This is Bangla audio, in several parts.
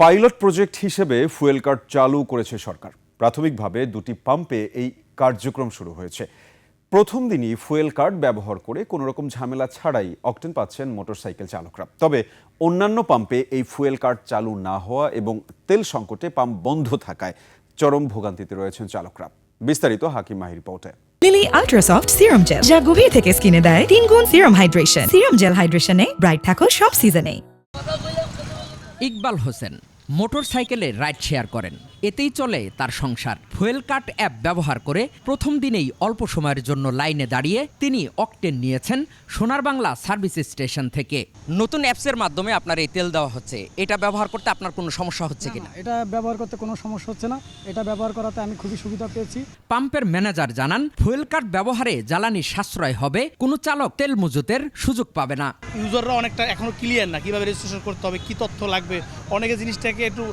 পাইলট প্রজেক্ট হিসেবে ফুয়েল কার্ড চালু করেছে সরকার। প্রাথমিকভাবে দুটি পাম্পে এই কার্যক্রম শুরু হয়েছে। প্রথম দিনই ফুয়েল কার্ড ব্যবহার করে কোনো রকম ঝামেলা ছাড়াই অকটেন পাচ্ছেন মোটরসাইকেল চালকরা। তবে অন্যান্য পাম্পে এই ফুয়েল কার্ড চালু না হওয়া এবং তেল সংকটে পাম্প বন্ধ থাকায় চরম ভোগান্তিতে রয়েছেন চালকরা। বিস্তারিত হাকিম মাহি রিপোর্টে। লিলি আল্ট্রাসফট সিরাম জেল, যা গভীর থেকে স্কিনে দেয় 3 গুণ সিরাম হাইড্রেশন। সিরাম জেল হাইড্রেশনে ব্রাইট থাকো সব সিজনে। ইকবাল হোসেন মোটরসাইকেলে রাইড শেয়ার করেন, এতেই চলে তার সংসার। ফুয়েল কার্ট অ্যাপ ব্যবহার করে প্রথম দিনেই অল্প সময়ের জন্য লাইনে দাঁড়িয়ে তিনি অকটেন নিয়েছেন সোনার বাংলা সার্ভিস স্টেশন থেকে। নতুন অ্যাপসের মাধ্যমে আপনার এই তেল দেওয়া হচ্ছে, এটা ব্যবহার করতে আপনার কোনো সমস্যা হচ্ছে কিনা? এটা ব্যবহার করতে কোনো সমস্যা হচ্ছে না, এটা ব্যবহার করাতে আমি খুবই সুবিধা পেয়েছি। পাম্পের ম্যানেজার জানান, ফুয়েল কার্ট ব্যবহারে জ্বালানি সাশ্রয় হবে, কোনো চালক তেল মজুতের সুযোগ পাবে না। ইউজাররা অনেকটা এখনো ক্লিয়ার না কিভাবে রেজিস্ট্রেশন করতে হবে, কি তথ্য লাগবে, অনেকে জিনিসটাকে একটু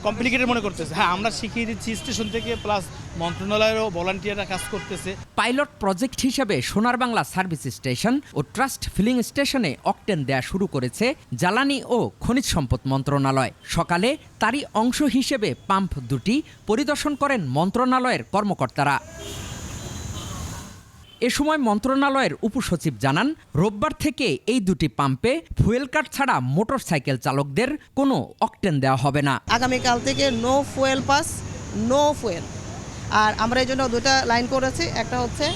কমপ্লিকেটেড মনে করতেছে। হ্যাঁ, আমরা শিখিয়ে দিচ্ছি স্টেশন থেকে, প্লাস মন্ত্রণালয়েরও ভলান্টিয়াররা কাজ করতেছে। পাইলট প্রজেক্ট হিসেবে সোনার বাংলা সার্ভিস স্টেশন ও ট্রাস্ট ফিলিং স্টেশনে অকটেন দেয়া শুরু করেছে জ্বালানি ও খনিজ সম্পদ মন্ত্রণালয়। সকালে তারই অংশ হিসেবে পাম্প দুটি পরিদর্শন করেন মন্ত্রণালয়ের কর্মকর্তারা। এ সময় মন্ত্রণালয়ের উপসচিব জানান, রোববার থেকে এই দুটি পাম্পে ফুয়েল কার্ড ছাড়া মোটরসাইকেল চালকদের কোনো অকটেন দেওয়া হবে না। আগামীকাল থেকে no fuel pass, no fuel. আর আমরা এই জন্য দুটা লাইন করেছি। একটা হচ্ছে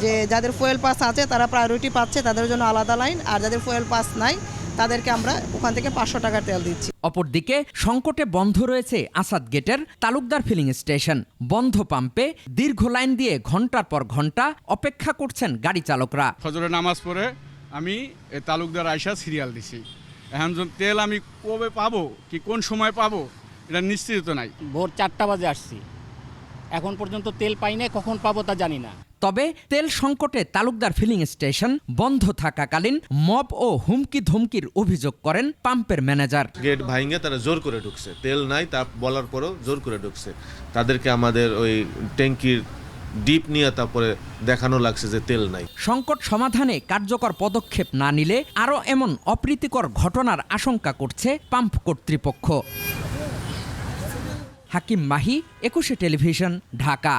যে যাদের ফুয়েল পাস আছে তারা প্রায়োরিটি পাচ্ছে, তাদের জন্য আলাদা লাইন, আর যাদের ফুয়েল পাস নাই তাদেরকে আমরা ওখান থেকে 500 টাকার তেল দিচ্ছি। অপরদিকে সংকটে বন্ধ রয়েছে আসাদ গেটের তালুকদার ফিলিং স্টেশন। বন্ধ পাম্পে দীর্ঘ লাইন দিয়ে ঘন্টার পর ঘন্টা অপেক্ষা করছেন গাড়ি চালকরা। ফজরের নামাজ পড়ে আমি এই তালুকদার আয়সা সিরিয়াল দিছি। এখন তেল আমি কবে পাবো, কি কোন সময় পাবো, এটা নিশ্চিত নাই। ভোর 4টা বাজে আসছি, এখন পর্যন্ত তেল পাই না, কখন পাবো তা জানি না। তবে তেল সংকটে তালুকদার ফিলিং স্টেশন বন্ধ থাকাকালীন মব ও হুমকি ধমকির অভিযোগ করেন পাম্পের ম্যানেজার। গেট ভাঙে তারা জোর করে ঢুকছে, তেল নাই তা বলার পরও জোর করে ঢুকছে। তাদেরকে আমাদের ওই ট্যাঙ্কির ডিপ নিয়ে তারপরে দেখানো লাগছে যে তেল নাই। সংকট সমাধানে কার্যকর পদক্ষেপ না নিলে আরও এমন অপ্রীতিকর ঘটনার আশঙ্কা করছে পাম্প কর্তৃপক্ষ। হাকিম মাহি, 21 টেলিভিশন, ঢাকা।